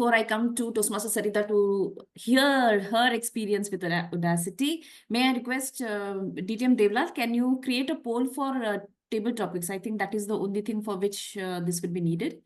before I come to Toastmaster Sarita to hear her experience with Audacity, may I request DTM Devlal, can you create a poll for table topics? I think that is the only thing for which this would be needed.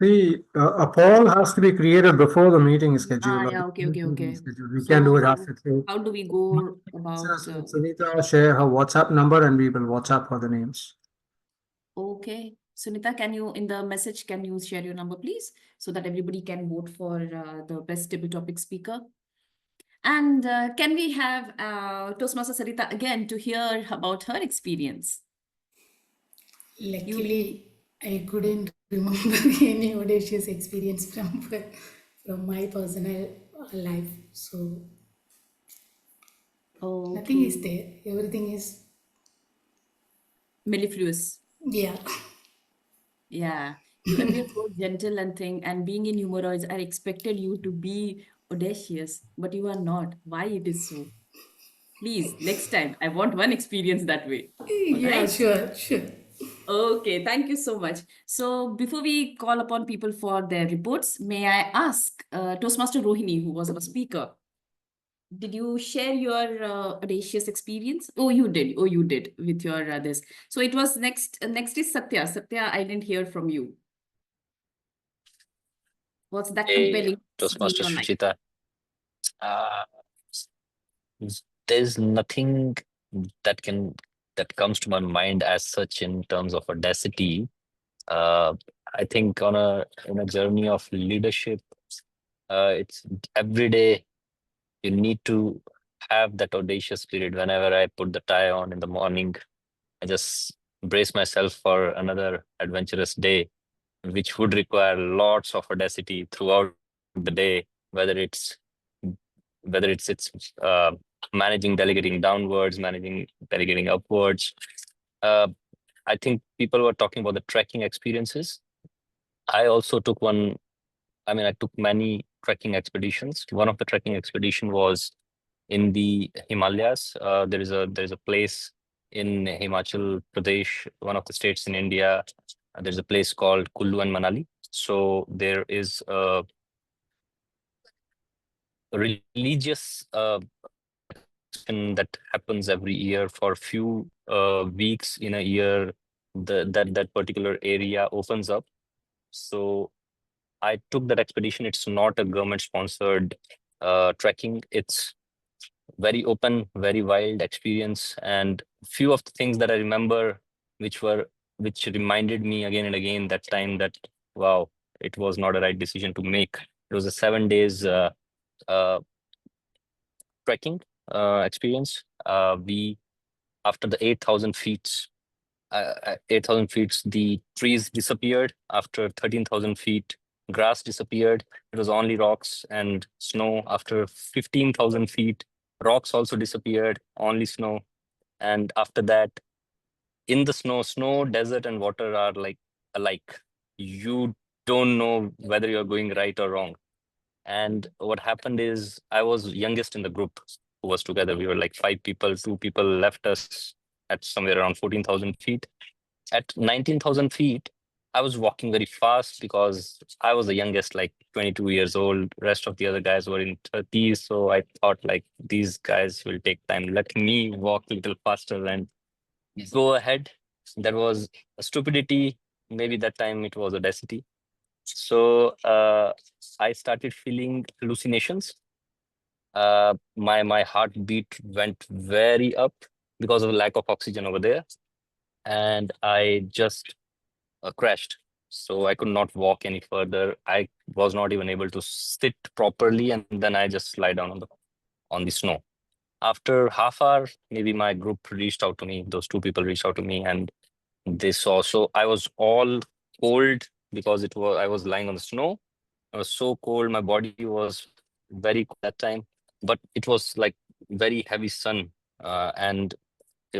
A poll has to be created before the meeting is scheduled. Yeah, okay. We can do it after. How do we go about? Sunita, share her WhatsApp number and we will WhatsApp her the names. Okay. Sunita, can you, in the message, can you share your number, please? So that everybody can vote for the best table topic speaker. And can we have Toastmaster Sarita again to hear about her experience? Luckily, I couldn't remember any audacious experience from my personal life. So nothing is there. Everything is mellifluous. Yeah. Yeah. You appear so gentle and thing, and being in Humoroids, I expected you to be audacious, but you are not. Why it is so? Please, next time, I want one experience that way. Yeah, right? sure. Okay, thank you so much. So before we call upon people for their reports, may I ask Toastmaster Rohini, who was our speaker, did you share your audacious experience? Oh, you did. With your this. So it was next is Satya. Satya, I didn't hear from you. What's that compelling? Toastmaster Suchita. There's nothing that comes to my mind as such in terms of Audacity. I think in a journey of leadership, it's every day you need to have that audacious spirit. Whenever I put the tie on in the morning, I just brace myself for another adventurous day, which would require lots of audacity throughout the day, whether it's managing delegating downwards, managing delegating upwards. I think people were talking about the trekking experiences. I also took one. I mean, I took many trekking expeditions. One of the trekking expedition was in the Himalayas. There is a place in Himachal Pradesh, one of the states in India. There's a place called Kullu and Manali. So there is a religious that happens every year for a few weeks in a year. That particular area opens up. So I took that expedition. It's not a government sponsored trekking. It's very open, very wild experience. And few of the things that I remember, which reminded me again and again that time that, wow, it was not a right decision to make. It was a 7 days trekking experience. After the 8,000 feet, the trees disappeared. After 13,000 feet, grass disappeared. It was only rocks and snow. After 15,000 feet, rocks also disappeared, only snow. And after that, in the snow, desert and water are like alike. You don't know whether you're going right or wrong. And what happened is I was youngest in the group who was together. We were like 5 people, 2 people left us at somewhere around 14,000 feet. At 19,000 feet, I was walking very fast because I was the youngest, like 22 years old. Rest of the other guys were in 30s. So I thought like these guys will take time. Let me walk a little faster and go ahead. That was a stupidity. Maybe that time it was audacity. So I started feeling hallucinations. My heartbeat went very up because of the lack of oxygen over there. And I just crashed. So I could not walk any further. I was not even able to sit properly. And then I just lie down on the snow. After half hour, maybe my group reached out to me. Those 2 people reached out to me and they saw. So I was all cold because I was lying on the snow. I was so cold. My body was very cold that time, but it was like very heavy sun and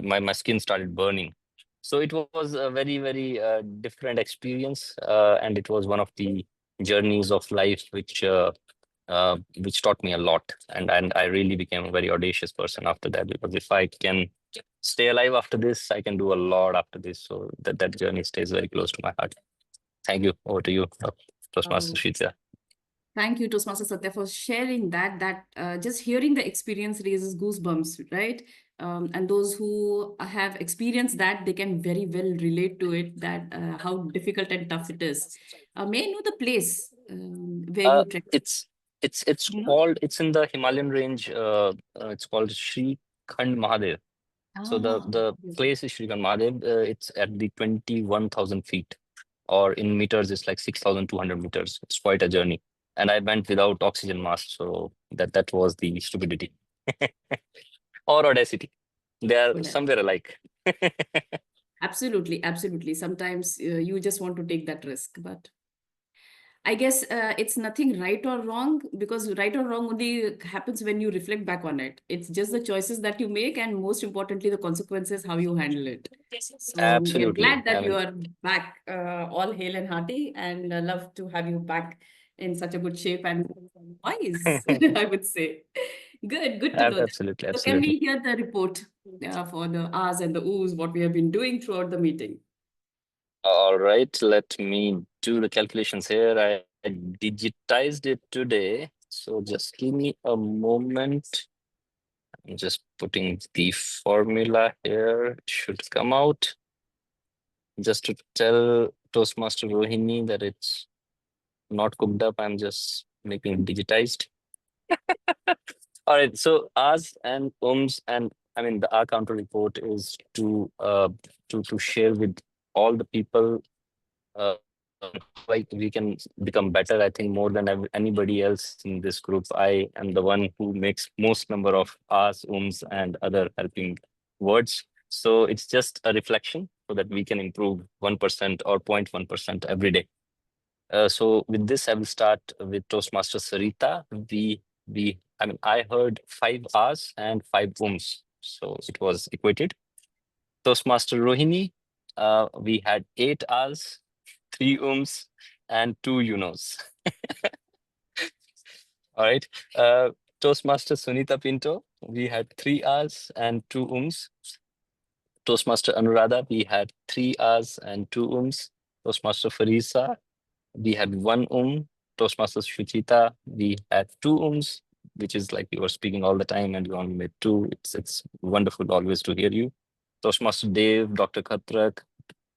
my skin started burning. So it was a very, very different experience. And it was one of the journeys of life which taught me a lot. And I really became a very audacious person after that, because if I can stay alive after this, I can do a lot after this. So that journey stays very close to my heart. Thank you. Over to you. Toastmaster Oh, Shreeta. thank you, Toastmaster Satya, for sharing that. Just hearing the experience raises goosebumps, right? And those who have experienced that, they can very well relate to it, that how difficult and tough it is. May I know the place where you trekked? It's You know? called, it's in the Himalayan range. It's called Sri Khand Mahadev. So the Yes. place is Sri Khand Mahadev. It's at the 21,000 feet, or in meters, it's like 6,200 meters. It's quite a journey. And I went without oxygen mask, so that was the stupidity. Or Audacity. They are Well, somewhere alike. absolutely, absolutely. Sometimes you just want to take that risk, but I guess it's nothing right or wrong, because right or wrong only happens when you reflect back on it. It's just the choices that you make, and most importantly, the consequences, how you handle it. So we are Absolutely. glad I that you mean, are back, all hale and hearty, and love to have you back in such a good shape and wise, I would say. Good to know that. absolutely, So can absolutely. we hear the report for the ahs and the oohs, what we have been doing throughout the meeting? All right, let me do the calculations here. I digitized it today, so just give me a moment. I'm just putting the formula here. It should come out. Just to tell Toastmaster Rohini that it's not cooked up, I'm just making it digitized. All right, so ours and ums, and I mean the our counter report is to share with all the people, uh, like we can become better. I think more than anybody else in this group, I am the one who makes most number of ahs, ums, and other helping words. So it's just a reflection so that we can improve 1% or 0.1% every day. So with this, I will start with Toastmaster Sarita. I mean, I heard 5 ahs and 5 ums, so it was equated. Toastmaster Rohini, we had 8 ahs, 3 ums, and 2 yunos. All right. Toastmaster Sunita Pinto, we had 3 ahs and 2 ums. Toastmaster Anuradha, we had 3 ahs and 2 ums. Toastmaster Farisa, we had 1 Toastmaster Shuchita, we had 2 which is like you were speaking all the time and you only made 2. It's wonderful always to hear you. Toastmaster Dave, Dr. Khatrak,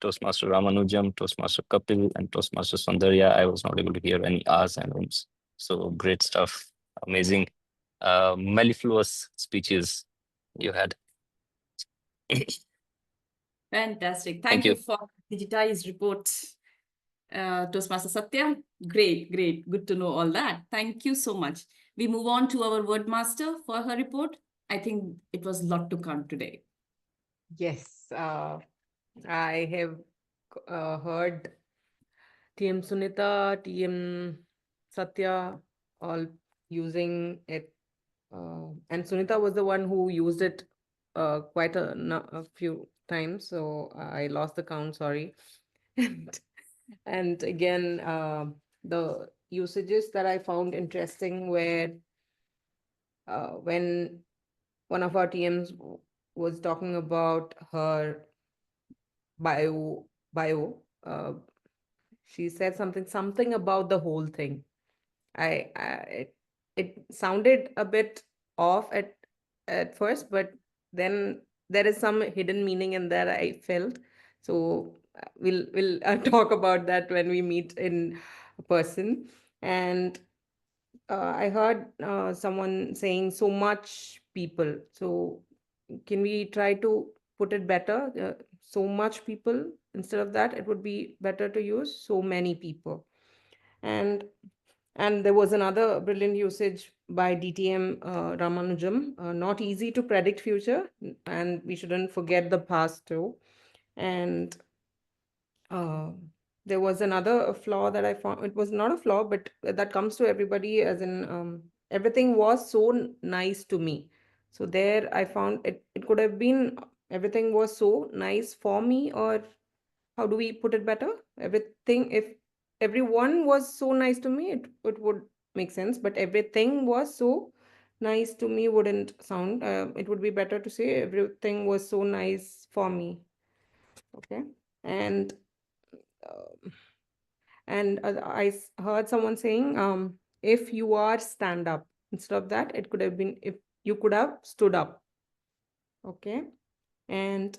Toastmaster Ramanujam, Toastmaster Kapil, and Toastmaster Sundarya. I was not able to hear any ahs and ums. So great stuff. Amazing. Mellifluous speeches you had. Fantastic. Thank Thank you you. for digitized report, Toastmaster Satya. Great, great. Good to know all that. Thank you so much. We move on to our word master for her report. I think it was a lot to come today. Yes, I have heard TM Sunita, TM Satya all using it. And Sunita was the one who used it quite a few times. So I lost the count, sorry. And again, the usages that I found interesting were when one of our TMs was talking about her bio, she said something about the whole thing. It sounded a bit off at first, but then there is some hidden meaning in there, I felt. So we'll talk about that when we meet in person. And I heard someone saying so much people. So can we try to put it better? So much people, instead of that, it would be better to use so many people. And there was another brilliant usage by DTM Ramanujam. Not easy to predict future, and we shouldn't forget the past too. And uh, there was another flaw that I found. It was not a flaw, but that comes to everybody, as in everything was so nice to me. So there I found it could have been everything was so nice for me, or how do we put it better? Everything, if everyone was so nice to me, it would make sense, but everything was so nice to me wouldn't sound. It would be better to say everything was so nice for me. Okay. And uh, And heard someone saying, if you are stand up, instead of that, it could have been if you could have stood up. Okay. And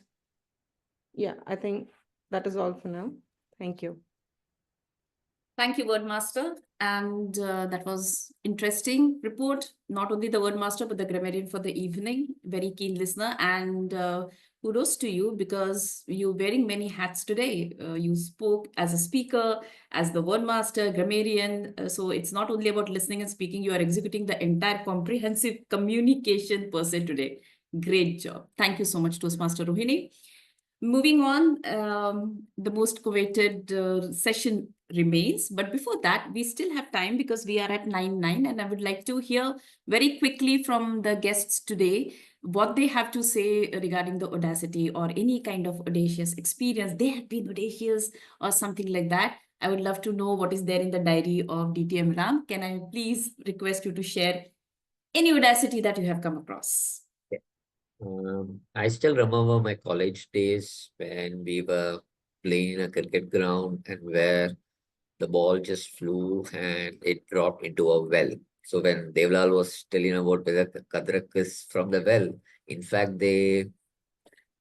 yeah, I think that is all for now. Thank you. Thank you, Wordmaster. And that was interesting report. Not only the Wordmaster, but the grammarian for the evening. Very keen listener. And kudos to you because you're wearing many hats today. You spoke as a speaker, as the Wordmaster, grammarian. So it's not only about listening and speaking. You are executing the entire comprehensive communication person today. Great job. Thank you so much, Toastmaster Rohini. Moving on, the most coveted session remains. But before that, we still have time because we are at 9:09, and I would like to hear very quickly from the guests today what they have to say regarding the Audacity or any kind of audacious experience. They have been audacious or something like that. I would love to know what is there in the diary of DTM Ram. Can I please request you to share any Audacity that you have come across? I still remember my college days when we were playing in a cricket ground and where the ball just flew and it dropped into a well. So when Devlal was telling about whether Kadrak is from the well, in fact, they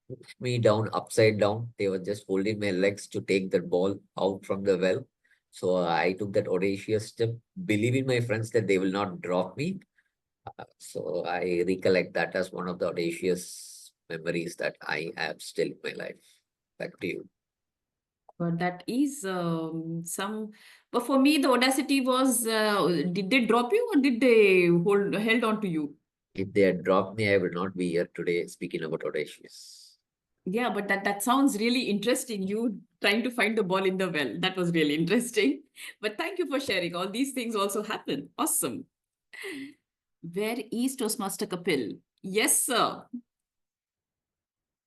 pushed me down upside down. They were just holding my legs to take the ball out from the well. So I took that audacious step, believing my friends that they will not drop me. So I recollect that as one of the audacious memories that I have still in my life. Back to you. But that is but for me, the Audacity was, did they drop you or did they held on to you? If they had dropped me, I would not be here today speaking about audacious. Yeah, but that sounds really interesting. You trying to find the ball in the well. That was really interesting. But thank you for sharing. All these things also happen. Awesome. Where is Toastmaster Kapil? Yes, sir.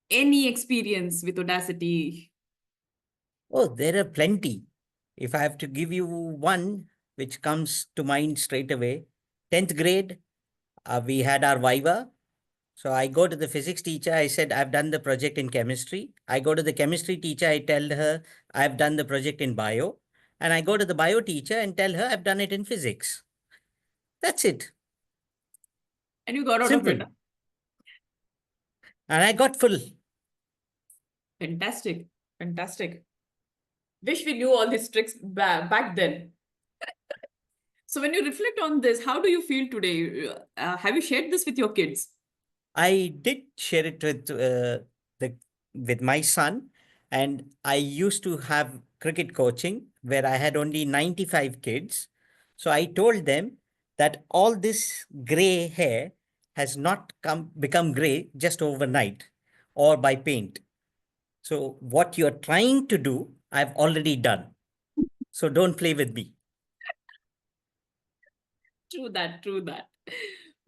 Any experience with Audacity? Oh, there are plenty. If I have to give you one which comes to mind straight away, 10th grade, we had our Viva. So I go to the physics teacher, I said, I've done the project in chemistry. I go to the chemistry teacher, I tell her, I've done the project in bio. And I go to the bio teacher and tell her, I've done it in physics. That's it. And you got out Simple. of it. And I got full. Fantastic. Fantastic. Wish we knew all these tricks back then. So when you reflect on this, how do you feel today? Have you shared this with your kids? I did share it with my son, and I used to have cricket coaching where I had only 95 kids. So I told them that all this gray hair has not become gray just overnight or by paint. So what you're trying to do, I've already done. So don't play with me. True that, true that.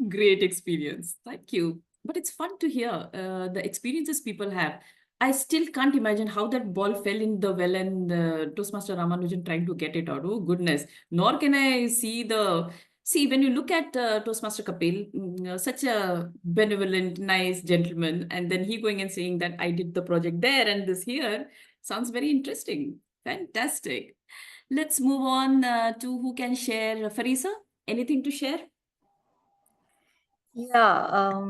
Great experience. Thank you. But it's fun to hear the experiences people have. I still can't imagine how that ball fell in the well and Toastmaster Ramanujan trying to get it out. Oh, goodness. Nor can I see when you look at Toastmaster Kapil, such a benevolent, nice gentleman, and then he going and saying that I did the project there and this here, sounds very interesting. Fantastic. Let's move on to who can share. Farisa, anything to share? Yeah.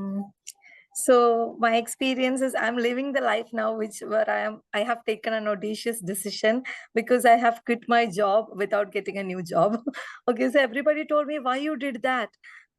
So my experience is I'm living the life now, where I have taken an audacious decision because I have quit my job without getting a new job. Okay, so everybody told me why you did that.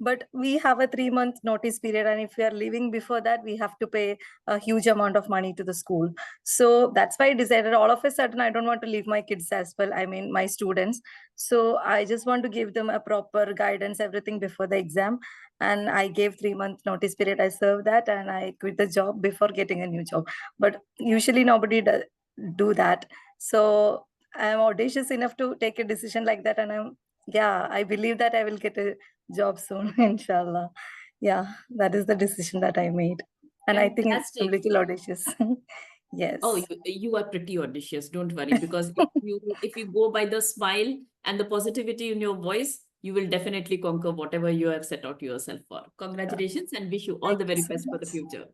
But we have a 3-month notice period, and if we are leaving before that, we have to pay a huge amount of money to the school. So that's why I decided all of a sudden I don't want to leave my kids as well. I mean, my students. So I just want to give them a proper guidance, everything before the exam. And I gave 3-month notice period. I served that, and I quit the job before getting a new job. But usually nobody do that. So I'm audacious enough to take a decision like that, and I believe that I will get a job soon, inshallah. Yeah, that is the decision that I made, and I think it's a Fantastic. little audacious. Yes. Oh, you are pretty audacious. Don't worry, because if you go by the smile and the positivity in your voice, you will definitely conquer whatever you have set out yourself for. Congratulations and wish you all Thank the you very so best for the much. future.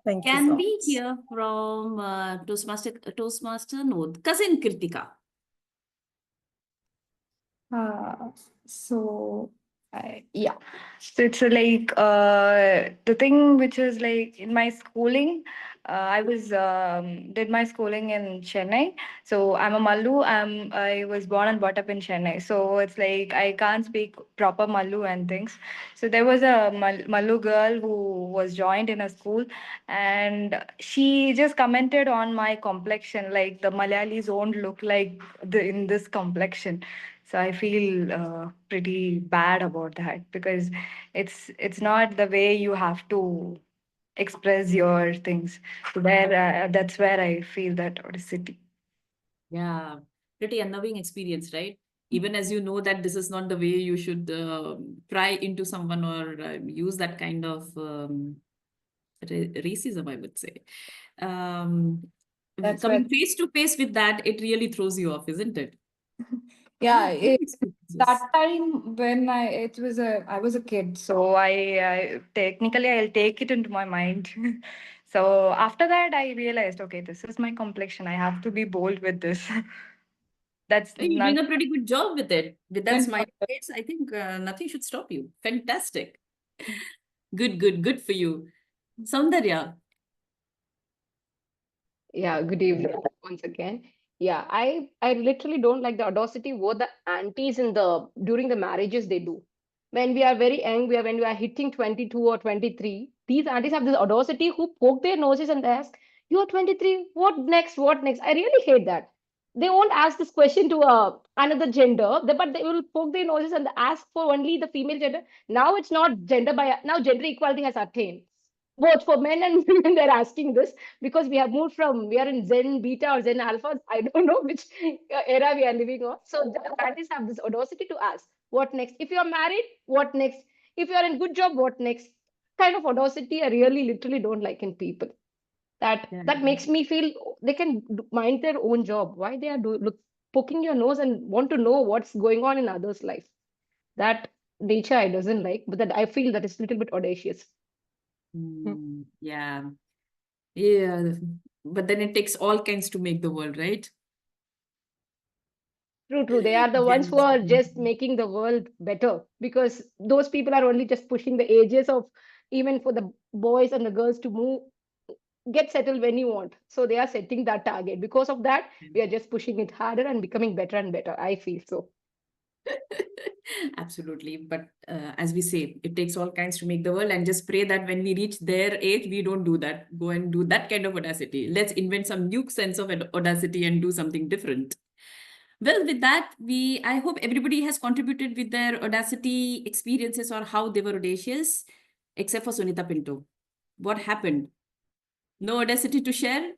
Thank you Can so we much. hear from Toastmaster? No, cousin Kritika. Uh, so yeah, so it's the thing which is like in my schooling. I was did my schooling in Chennai. So I'm a Mallu. I was born and brought up in Chennai. So it's like I can't speak proper Mallu and things. So there was a Mallu girl who was joined in a school, and she just commented on my complexion, like the Malayalis won't look like in this complexion. So I feel pretty bad about that because it's not the way you have to express your things. Where that's where I feel that audacity. Yeah, pretty unnerving experience, right? Even as you know that this is not the way you should pry into someone or use that kind of racism, I would say. Um, That's where Coming face to face with that, it really throws you off, isn't it? yeah. Good experiences. That time when I was a kid, so I technically I'll take it into my mind. So after that, I realized, okay, this is my complexion. I have to be bold with this. That's Hey, you're none. doing a pretty good job with it. With that None- smile face, I think nothing should stop you. Fantastic. Good for you. Saundarya. Yeah, good evening once again. Yeah, I literally don't like the audacity what the aunties in the during the marriages they do. When we are very young, when we are hitting 22 or 23, these aunties have this audacity who poke their noses and ask, "You are 23, what next? What next?" I really hate that. They won't ask this question to another gender, but they will poke their noses and ask for only the female gender. Now it's not now gender equality has attained. Both for men and women, they're asking this because we are in Zen Beta or Zen Alpha. I don't know which era we are living on. So the parents have this audacity to ask, what next? If you are married, what next? If you are in good job, what next? Kind of audacity I really literally don't like in people. That makes me feel they can mind their own job. Why they are poking your nose and want to know what's going on in others' life? That nature I doesn't like, but that I feel that is a little bit audacious. Yeah. Yeah. But then it takes all kinds to make the world, right? True. They are the ones who are just making the world better because those people are only just pushing the ages of even for the boys and the girls to move, get settled when you want. So they are setting that target. Because of that, we are just pushing it harder and becoming better and better. I feel so. Absolutely. But as we say, it takes all kinds to make the world, and just pray that when we reach their age, we don't do that. Go and do that kind of audacity. Let's invent some new sense of audacity and do something different. Well, with that, I hope everybody has contributed with their audacity experiences or how they were audacious, except for Sunita Pinto. What happened? No audacity to share?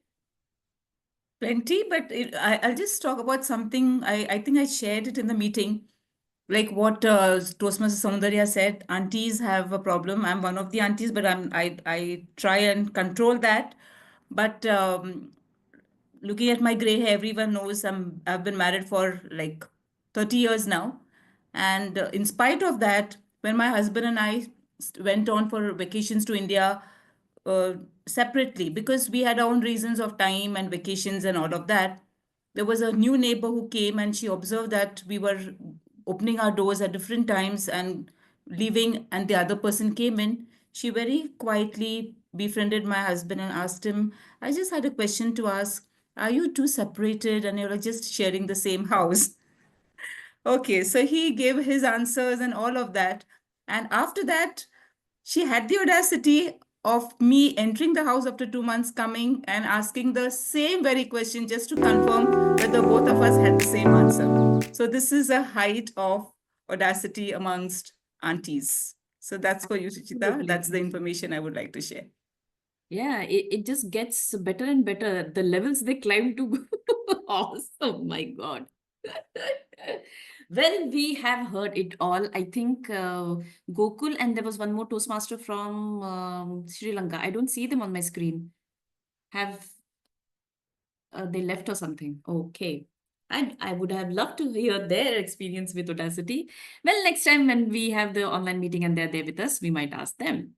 Plenty, but I'll just talk about something. I think I shared it in the meeting. Like what Toastmaster Soundarya said, aunties have a problem. I'm one of the aunties, but I try and control that. But looking at my gray hair, everyone knows I've been married for like 30 years now. And in spite of that, when my husband and I went on for vacations to India uh, separately, because we had our own reasons of time and vacations and all of that, there was a new neighbor who came and she observed that we were opening our doors at different times and leaving, and the other person came in. She very quietly befriended my husband and asked him, I just had a question to ask. Are you two separated and you're just sharing the same house? Okay, so he gave his answers and all of that. And after that, she had the audacity of me entering the house after 2 months, coming and asking the same very question just to confirm whether both of us had the same answer. So this is a height of audacity amongst aunties. So that's for you, Suchita. That's the information I would like to share. Yeah, it just gets better and better. The levels they climb to. Awesome, my God. Well, we have heard it all. I think Gokul, and there was one more Toastmaster from Sri Lanka. I don't see them on my screen. Have they left or something? Okay. I would have loved to hear their experience with Audacity. Well, next time when we have the online meeting and they're there with us, we might ask them.